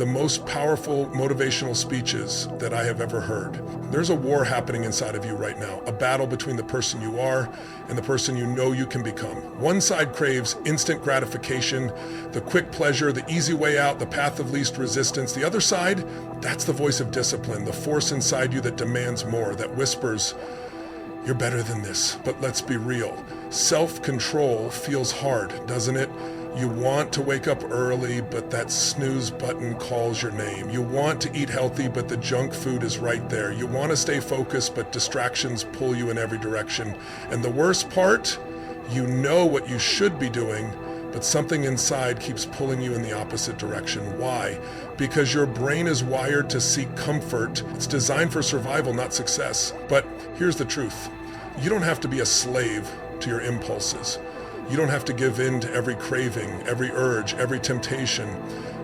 the most powerful motivational speeches that I have ever heard. There's a war happening inside of you right now, a battle between the person you are and the person you know you can become. One side craves instant gratification, the quick pleasure, the easy way out, the path of least resistance. The other side, that's the voice of discipline, the force inside you that demands more, that whispers, "You're better than this." But let's be real. Self-control feels hard, doesn't it? You want to wake up early, but that snooze button calls your name. You want to eat healthy, but the junk food is right there. You want to stay focused, but distractions pull you in every direction. And the worst part, you know what you should be doing, but something inside keeps pulling you in the opposite direction. Why? Because your brain is wired to seek comfort. It's designed for survival, not success. But here's the truth. You don't have to be a slave to your impulses. You don't have to give in to every craving, every urge, every temptation.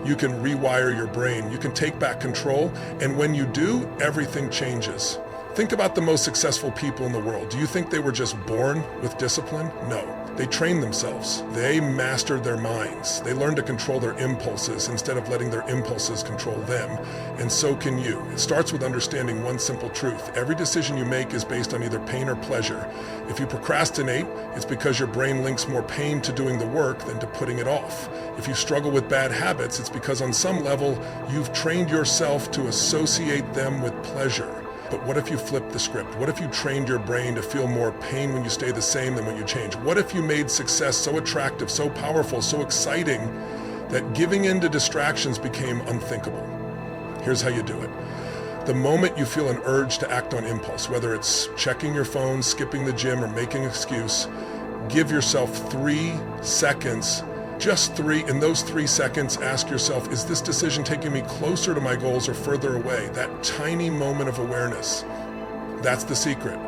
You can rewire your brain. You can take back control. And when you do, everything changes. Think about the most successful people in the world. Do you think they were just born with discipline? No. They trained themselves. They mastered their minds. They learned to control their impulses instead of letting their impulses control them. And so can you. It starts with understanding one simple truth. Every decision you make is based on either pain or pleasure. If you procrastinate, it's because your brain links more pain to doing the work than to putting it off. If you struggle with bad habits, it's because on some level, you've trained yourself to associate them with pleasure. But what if you flipped the script? What if you trained your brain to feel more pain when you stay the same than when you change? What if you made success so attractive, so powerful, so exciting that giving in to distractions became unthinkable? Here's how you do it. The moment you feel an urge to act on impulse, whether it's checking your phone, skipping the gym, or making an excuse, give yourself 3 seconds. Just 3. In those 3 seconds, ask yourself, is this decision taking me closer to my goals or further away? That tiny moment of awareness. That's the secret.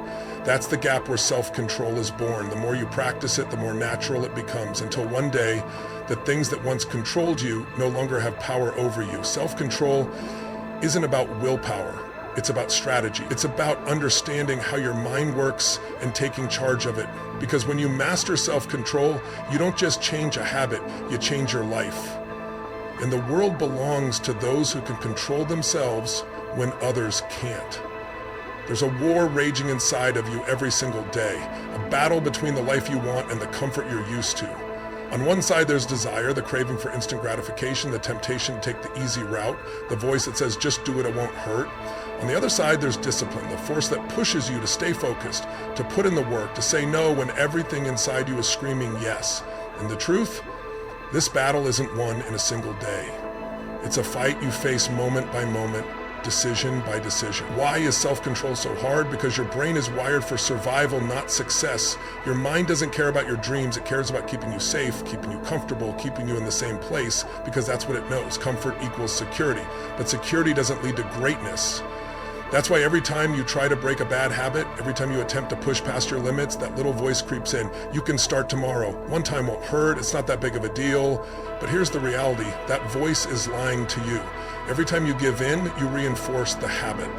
That's the gap where self-control is born. The more you practice it, the more natural it becomes, until one day, the things that once controlled you no longer have power over you. Self-control isn't about willpower. It's about strategy. It's about understanding how your mind works and taking charge of it. Because when you master self-control, you don't just change a habit, you change your life. And the world belongs to those who can control themselves when others can't. There's a war raging inside of you every single day, a battle between the life you want and the comfort you're used to. On one side, there's desire, the craving for instant gratification, the temptation to take the easy route, the voice that says, just do it, it won't hurt. On the other side, there's discipline, the force that pushes you to stay focused, to put in the work, to say no when everything inside you is screaming yes. And the truth, this battle isn't won in a single day. It's a fight you face moment by moment, decision by decision. Why is self-control so hard? Because your brain is wired for survival, not success. Your mind doesn't care about your dreams. It cares about keeping you safe, keeping you comfortable, keeping you in the same place, because that's what it knows. Comfort equals security. But security doesn't lead to greatness. That's why every time you try to break a bad habit, every time you attempt to push past your limits, that little voice creeps in. You can start tomorrow. One time won't hurt. It's not that big of a deal. But here's the reality. That voice is lying to you. Every time you give in, you reinforce the habit.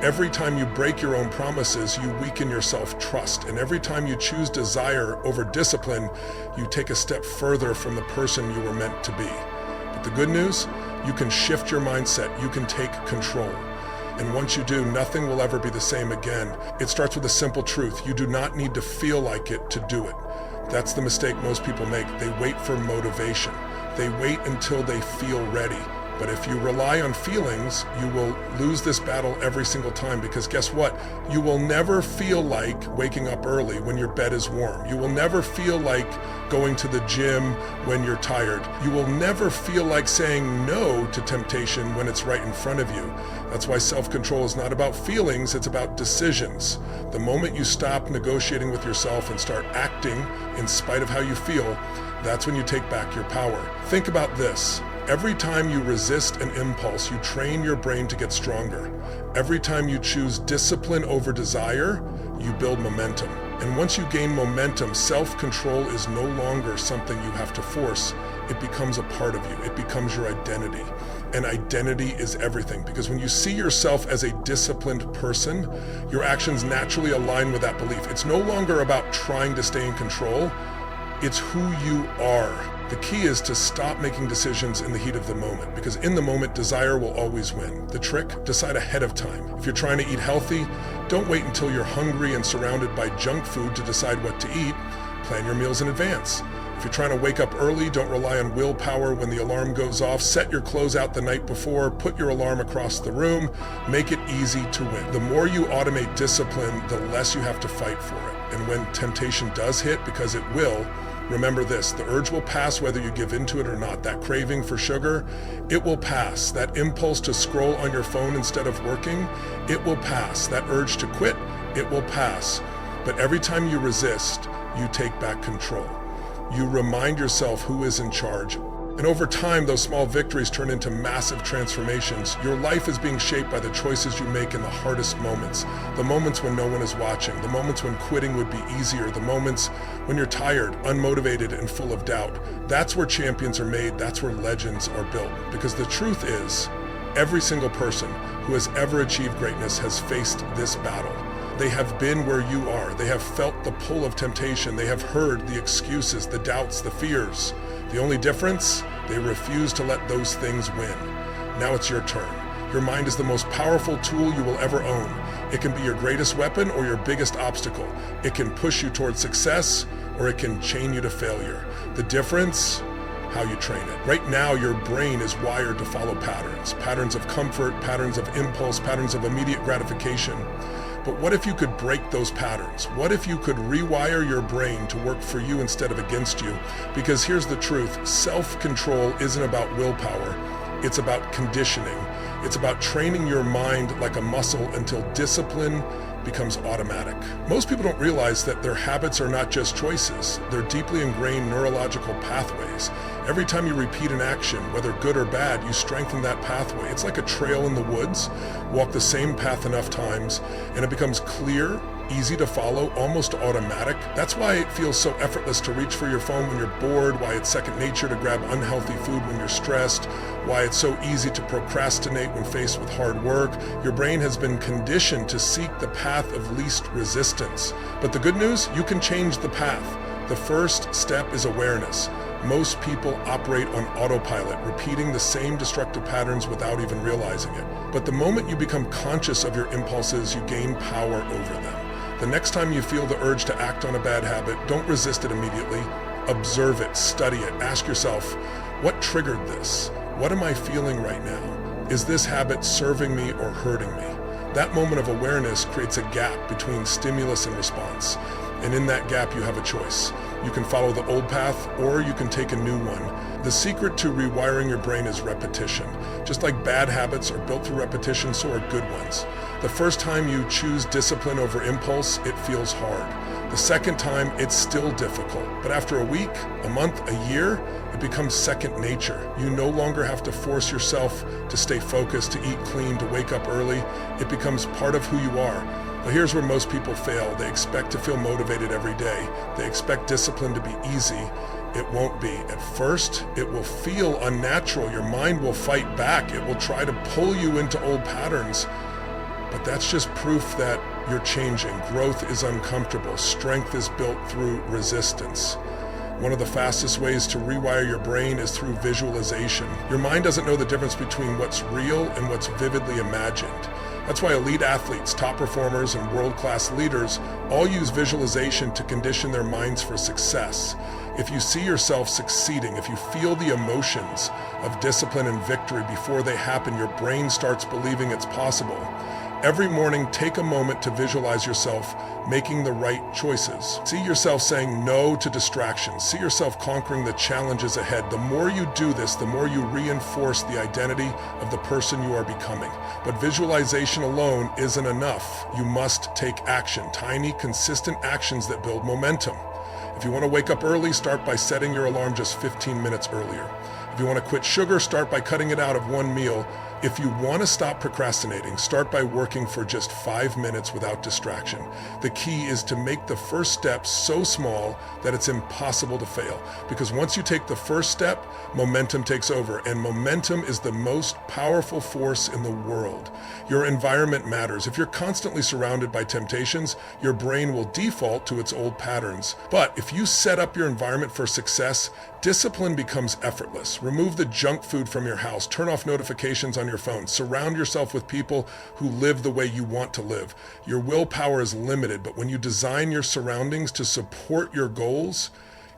Every time you break your own promises, you weaken your self-trust. And every time you choose desire over discipline, you take a step further from the person you were meant to be. But the good news, you can shift your mindset. You can take control. And once you do, nothing will ever be the same again. It starts with a simple truth. You do not need to feel like it to do it. That's the mistake most people make. They wait for motivation. They wait until they feel ready. But if you rely on feelings, you will lose this battle every single time, because guess what? You will never feel like waking up early when your bed is warm. You will never feel like going to the gym when you're tired. You will never feel like saying no to temptation when it's right in front of you. That's why self-control is not about feelings, it's about decisions. The moment you stop negotiating with yourself and start acting in spite of how you feel, that's when you take back your power. Think about this. Every time you resist an impulse, you train your brain to get stronger. Every time you choose discipline over desire, you build momentum. And once you gain momentum, self-control is no longer something you have to force. It becomes a part of you. It becomes your identity. And identity is everything, because when you see yourself as a disciplined person, your actions naturally align with that belief. It's no longer about trying to stay in control. It's who you are. The key is to stop making decisions in the heat of the moment, because in the moment, desire will always win. The trick, decide ahead of time. If you're trying to eat healthy, don't wait until you're hungry and surrounded by junk food to decide what to eat. Plan your meals in advance. If you're trying to wake up early, don't rely on willpower when the alarm goes off. Set your clothes out the night before, put your alarm across the room, make it easy to win. The more you automate discipline, the less you have to fight for it. And when temptation does hit, because it will, remember this, the urge will pass whether you give into it or not. That craving for sugar, it will pass. That impulse to scroll on your phone instead of working, it will pass. That urge to quit, it will pass. But every time you resist, you take back control. You remind yourself who is in charge. And over time, those small victories turn into massive transformations. Your life is being shaped by the choices you make in the hardest moments. The moments when no one is watching. The moments when quitting would be easier. The moments when you're tired, unmotivated, and full of doubt. That's where champions are made. That's where legends are built. Because the truth is, every single person who has ever achieved greatness has faced this battle. They have been where you are. They have felt the pull of temptation. They have heard the excuses, the doubts, the fears. The only difference, they refuse to let those things win. Now it's your turn. Your mind is the most powerful tool you will ever own. It can be your greatest weapon or your biggest obstacle. It can push you towards success or it can chain you to failure. The difference, how you train it. Right now, your brain is wired to follow patterns. Patterns of comfort, patterns of impulse, patterns of immediate gratification. But what if you could break those patterns? What if you could rewire your brain to work for you instead of against you? Because here's the truth, self-control isn't about willpower, it's about conditioning. It's about training your mind like a muscle until discipline becomes automatic. Most people don't realize that their habits are not just choices, they're deeply ingrained neurological pathways. Every time you repeat an action, whether good or bad, you strengthen that pathway. It's like a trail in the woods. Walk the same path enough times, and it becomes clear, easy to follow, almost automatic. That's why it feels so effortless to reach for your phone when you're bored, why it's second nature to grab unhealthy food when you're stressed, why it's so easy to procrastinate when faced with hard work. Your brain has been conditioned to seek the path of least resistance. But the good news, you can change the path. The first step is awareness. Most people operate on autopilot, repeating the same destructive patterns without even realizing it. But the moment you become conscious of your impulses, you gain power over them. The next time you feel the urge to act on a bad habit, don't resist it immediately. Observe it, study it, ask yourself, what triggered this? What am I feeling right now? Is this habit serving me or hurting me? That moment of awareness creates a gap between stimulus and response. And in that gap, you have a choice. You can follow the old path or you can take a new one. The secret to rewiring your brain is repetition. Just like bad habits are built through repetition, so are good ones. The first time you choose discipline over impulse, it feels hard. The second time, it's still difficult. But after a week, a month, a year, it becomes second nature. You no longer have to force yourself to stay focused, to eat clean, to wake up early. It becomes part of who you are. But here's where most people fail. They expect to feel motivated every day. They expect discipline to be easy. It won't be. At first, it will feel unnatural. Your mind will fight back. It will try to pull you into old patterns. But that's just proof that you're changing. Growth is uncomfortable. Strength is built through resistance. One of the fastest ways to rewire your brain is through visualization. Your mind doesn't know the difference between what's real and what's vividly imagined. That's why elite athletes, top performers, and world-class leaders all use visualization to condition their minds for success. If you see yourself succeeding, if you feel the emotions of discipline and victory before they happen, your brain starts believing it's possible. Every morning, take a moment to visualize yourself making the right choices. See yourself saying no to distractions. See yourself conquering the challenges ahead. The more you do this, the more you reinforce the identity of the person you are becoming. But visualization alone isn't enough. You must take action, tiny, consistent actions that build momentum. If you want to wake up early, start by setting your alarm just 15 minutes earlier. If you want to quit sugar, start by cutting it out of one meal If you want to stop procrastinating, start by working for just 5 minutes without distraction. The key is to make the first step so small that it's impossible to fail. Because once you take the first step, momentum takes over, and momentum is the most powerful force in the world. Your environment matters. If you're constantly surrounded by temptations, your brain will default to its old patterns. But if you set up your environment for success, discipline becomes effortless. Remove the junk food from your house. Turn off notifications on your phone. Surround yourself with people who live the way you want to live. Your willpower is limited, but when you design your surroundings to support your goals,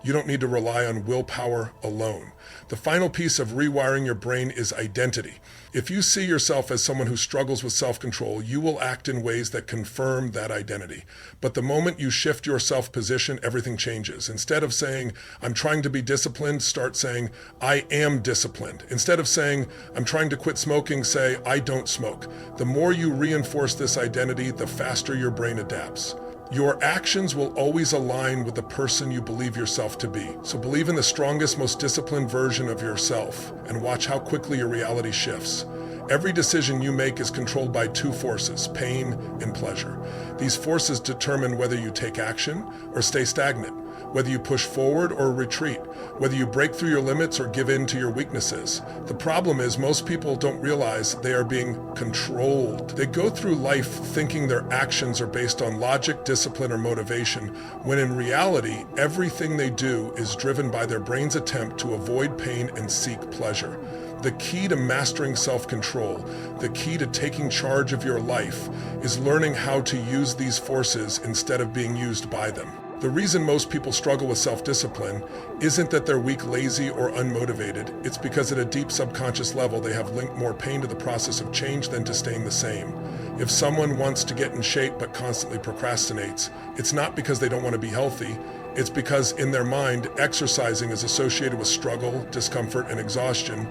you don't need to rely on willpower alone. The final piece of rewiring your brain is identity. If you see yourself as someone who struggles with self-control, you will act in ways that confirm that identity. But the moment you shift your self-position, everything changes. Instead of saying, I'm trying to be disciplined, start saying, I am disciplined. Instead of saying, I'm trying to quit smoking, say, I don't smoke. The more you reinforce this identity, the faster your brain adapts. Your actions will always align with the person you believe yourself to be. So believe in the strongest, most disciplined version of yourself and watch how quickly your reality shifts. Every decision you make is controlled by two forces, pain and pleasure. These forces determine whether you take action or stay stagnant, whether you push forward or retreat, whether you break through your limits or give in to your weaknesses. The problem is most people don't realize they are being controlled. They go through life thinking their actions are based on logic, discipline, or motivation, when in reality, everything they do is driven by their brain's attempt to avoid pain and seek pleasure. The key to mastering self-control, the key to taking charge of your life, is learning how to use these forces instead of being used by them. The reason most people struggle with self-discipline isn't that they're weak, lazy, or unmotivated. It's because at a deep subconscious level, they have linked more pain to the process of change than to staying the same. If someone wants to get in shape but constantly procrastinates, it's not because they don't want to be healthy. It's because in their mind, exercising is associated with struggle, discomfort, and exhaustion,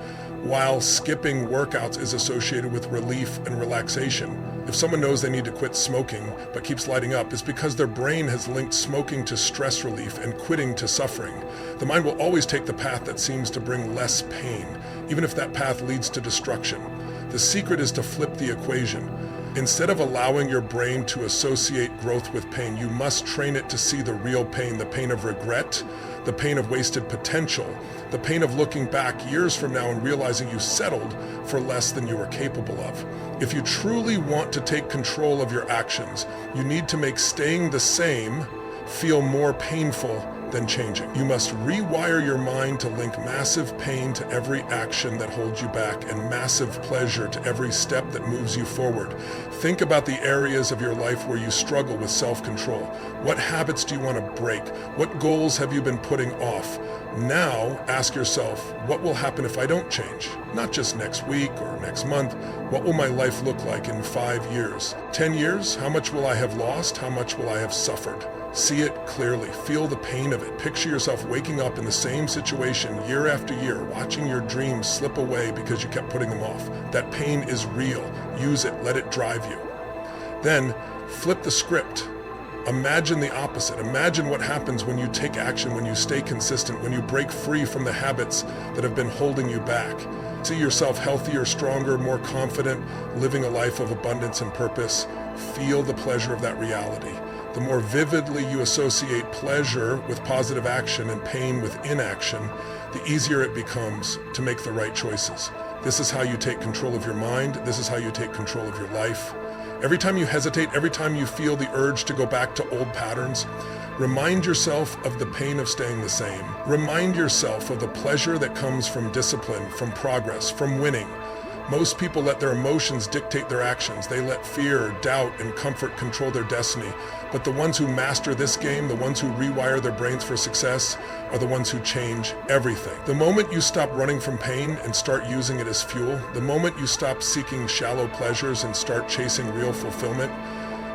while skipping workouts is associated with relief and relaxation. If someone knows they need to quit smoking but keeps lighting up, it's because their brain has linked smoking to stress relief and quitting to suffering. The mind will always take the path that seems to bring less pain, even if that path leads to destruction. The secret is to flip the equation. Instead of allowing your brain to associate growth with pain, you must train it to see the real pain, the pain of regret, the pain of wasted potential, the pain of looking back years from now and realizing you settled for less than you were capable of. If you truly want to take control of your actions, you need to make staying the same feel more painful than changing. You must rewire your mind to link massive pain to every action that holds you back and massive pleasure to every step that moves you forward. Think about the areas of your life where you struggle with self-control. What habits do you want to break? What goals have you been putting off? Now ask yourself, what will happen if I don't change? Not just next week or next month. What will my life look like in 5 years? 10 years? How much will I have lost? How much will I have suffered? See it clearly. Feel the pain of it. Picture yourself waking up in the same situation year after year, watching your dreams slip away because you kept putting them off. That pain is real. Use it. Let it drive you. Then flip the script. Imagine the opposite. Imagine what happens when you take action, when you stay consistent, when you break free from the habits that have been holding you back. See yourself healthier, stronger, more confident, living a life of abundance and purpose. Feel the pleasure of that reality. The more vividly you associate pleasure with positive action and pain with inaction, the easier it becomes to make the right choices. This is how you take control of your mind. This is how you take control of your life. Every time you hesitate, every time you feel the urge to go back to old patterns, remind yourself of the pain of staying the same. Remind yourself of the pleasure that comes from discipline, from progress, from winning. Most people let their emotions dictate their actions. They let fear, doubt, and comfort control their destiny. But the ones who master this game, the ones who rewire their brains for success, are the ones who change everything. The moment you stop running from pain and start using it as fuel, the moment you stop seeking shallow pleasures and start chasing real fulfillment,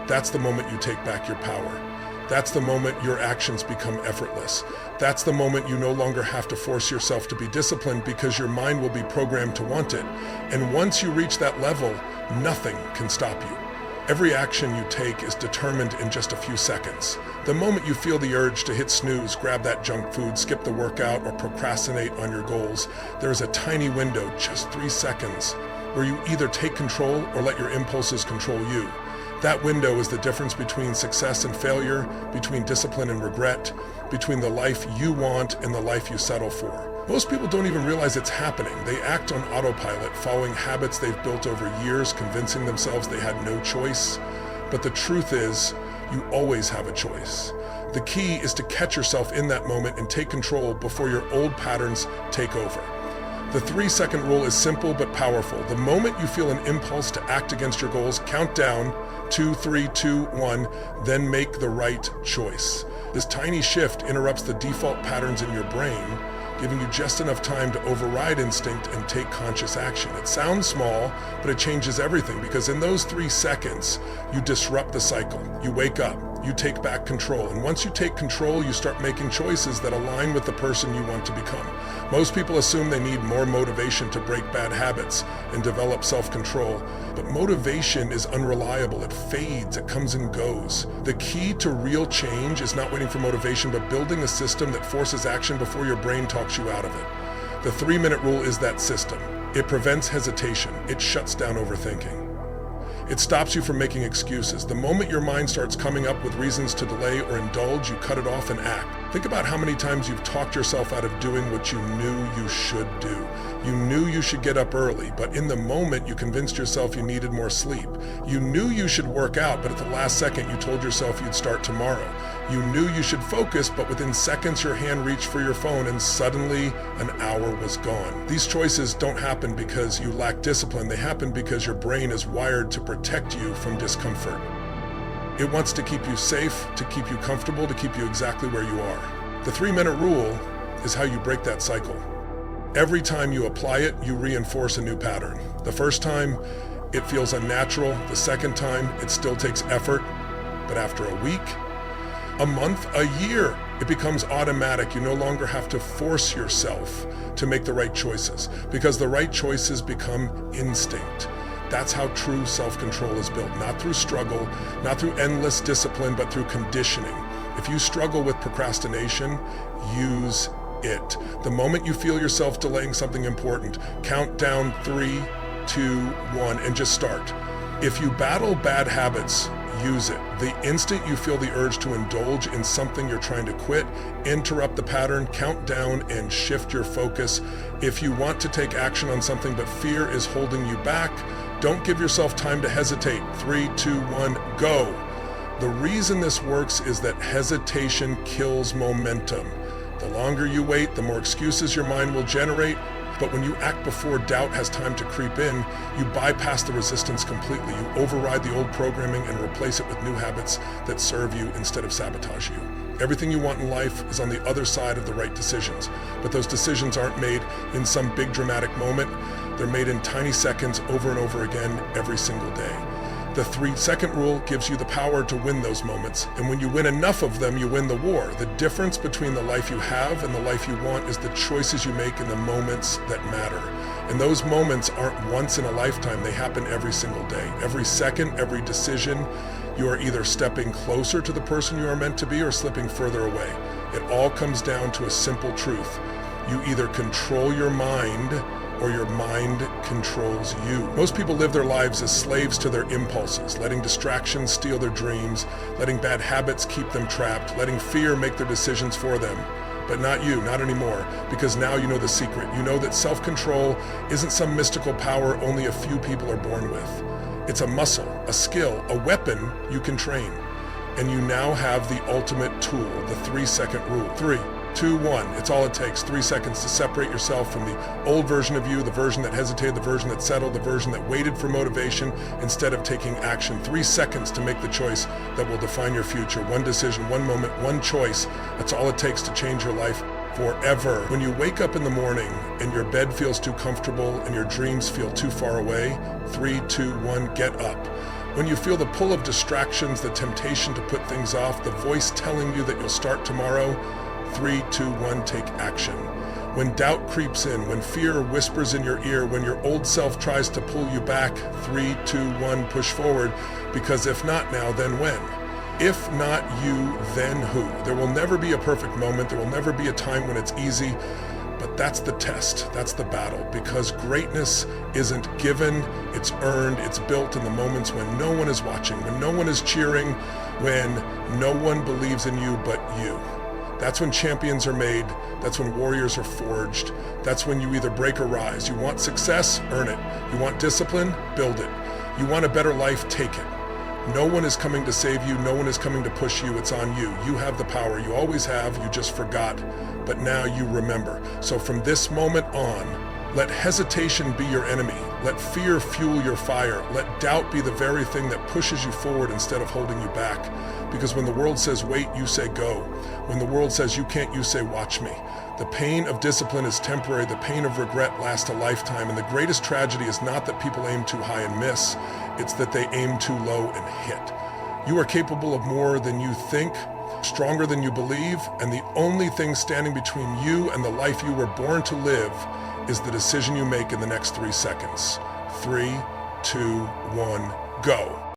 that's the moment you take back your power. That's the moment your actions become effortless. That's the moment you no longer have to force yourself to be disciplined because your mind will be programmed to want it. And once you reach that level, nothing can stop you. Every action you take is determined in just a few seconds. The moment you feel the urge to hit snooze, grab that junk food, skip the workout, or procrastinate on your goals, there is a tiny window, just 3 seconds, where you either take control or let your impulses control you. That window is the difference between success and failure, between discipline and regret, between the life you want and the life you settle for. Most people don't even realize it's happening. They act on autopilot, following habits they've built over years, convincing themselves they had no choice. But the truth is, you always have a choice. The key is to catch yourself in that moment and take control before your old patterns take over. The 3-second rule is simple but powerful. The moment you feel an impulse to act against your goals, count down 2, 3, 2, 1, then make the right choice. This tiny shift interrupts the default patterns in your brain, giving you just enough time to override instinct and take conscious action. It sounds small, but it changes everything, because in those 3 seconds, you disrupt the cycle. You wake up, you take back control. And once you take control, you start making choices that align with the person you want to become. Most people assume they need more motivation to break bad habits and develop self-control, but motivation is unreliable. It fades, it comes and goes. The key to real change is not waiting for motivation, but building a system that forces action before your brain talks you out of it. The 3-minute rule is that system. It prevents hesitation. It shuts down overthinking. It stops you from making excuses. The moment your mind starts coming up with reasons to delay or indulge, you cut it off and act. Think about how many times you've talked yourself out of doing what you knew you should do. You knew you should get up early, but in the moment you convinced yourself you needed more sleep. You knew you should work out, but at the last second you told yourself you'd start tomorrow. You knew you should focus, but within seconds your hand reached for your phone and suddenly an hour was gone. These choices don't happen because you lack discipline. They happen because your brain is wired to protect you from discomfort. It wants to keep you safe, to keep you comfortable, to keep you exactly where you are. The 3-minute rule is how you break that cycle. Every time you apply it, you reinforce a new pattern. The first time, it feels unnatural. The second time, it still takes effort. But after a week, a month, a year, it becomes automatic. You no longer have to force yourself to make the right choices, because the right choices become instinct. That's how true self-control is built, not through struggle, not through endless discipline, but through conditioning. If you struggle with procrastination, use it. The moment you feel yourself delaying something important, count down 3, 2, 1, and just start. If you battle bad habits, use it. The instant you feel the urge to indulge in something you're trying to quit, interrupt the pattern, count down, and shift your focus. If you want to take action on something but fear is holding you back, don't give yourself time to hesitate. 3, 2, 1, go. The reason this works is that hesitation kills momentum. The longer you wait, the more excuses your mind will generate. But when you act before doubt has time to creep in, you bypass the resistance completely. You override the old programming and replace it with new habits that serve you instead of sabotage you. Everything you want in life is on the other side of the right decisions. But those decisions aren't made in some big dramatic moment. They're made in tiny seconds over and over again every single day. The 3-second rule gives you the power to win those moments. And when you win enough of them, you win the war. The difference between the life you have and the life you want is the choices you make in the moments that matter. And those moments aren't once in a lifetime. They happen every single day. Every second, every decision, you are either stepping closer to the person you are meant to be or slipping further away. It all comes down to a simple truth. You either control your mind or your mind controls you. Most people live their lives as slaves to their impulses, letting distractions steal their dreams, letting bad habits keep them trapped, letting fear make their decisions for them. But not you, not anymore, because now you know the secret. You know that self-control isn't some mystical power only a few people are born with. It's a muscle, a skill, a weapon you can train. And you now have the ultimate tool, the 3-second rule. 3, 2, 1. It's all it takes. 3 seconds to separate yourself from the old version of you, the version that hesitated, the version that settled, the version that waited for motivation instead of taking action. 3 seconds to make the choice that will define your future. One decision, one moment, one choice. That's all it takes to change your life forever. When you wake up in the morning and your bed feels too comfortable and your dreams feel too far away, 3, 2, 1, get up. When you feel the pull of distractions, the temptation to put things off, the voice telling you that you'll start tomorrow, 3, 2, 1, take action. When doubt creeps in, when fear whispers in your ear, when your old self tries to pull you back, 3, 2, 1, push forward, because if not now, then when? If not you, then who? There will never be a perfect moment. There will never be a time when it's easy. But that's the test, that's the battle, because greatness isn't given, it's earned, it's built in the moments when no one is watching, when no one is cheering, when no one believes in you but you. That's when champions are made, that's when warriors are forged, that's when you either break or rise. You want success? Earn it. You want discipline? Build it. You want a better life? Take it. No one is coming to save you, no one is coming to push you, it's on you. You have the power, you always have, you just forgot, but now you remember. So from this moment on, let hesitation be your enemy. Let fear fuel your fire. Let doubt be the very thing that pushes you forward instead of holding you back. Because when the world says wait, you say go. When the world says you can't, you say watch me. The pain of discipline is temporary. The pain of regret lasts a lifetime. And the greatest tragedy is not that people aim too high and miss. It's that they aim too low and hit. You are capable of more than you think, stronger than you believe, and the only thing standing between you and the life you were born to live is the decision you make in the next 3 seconds. 3, 2, 1, go.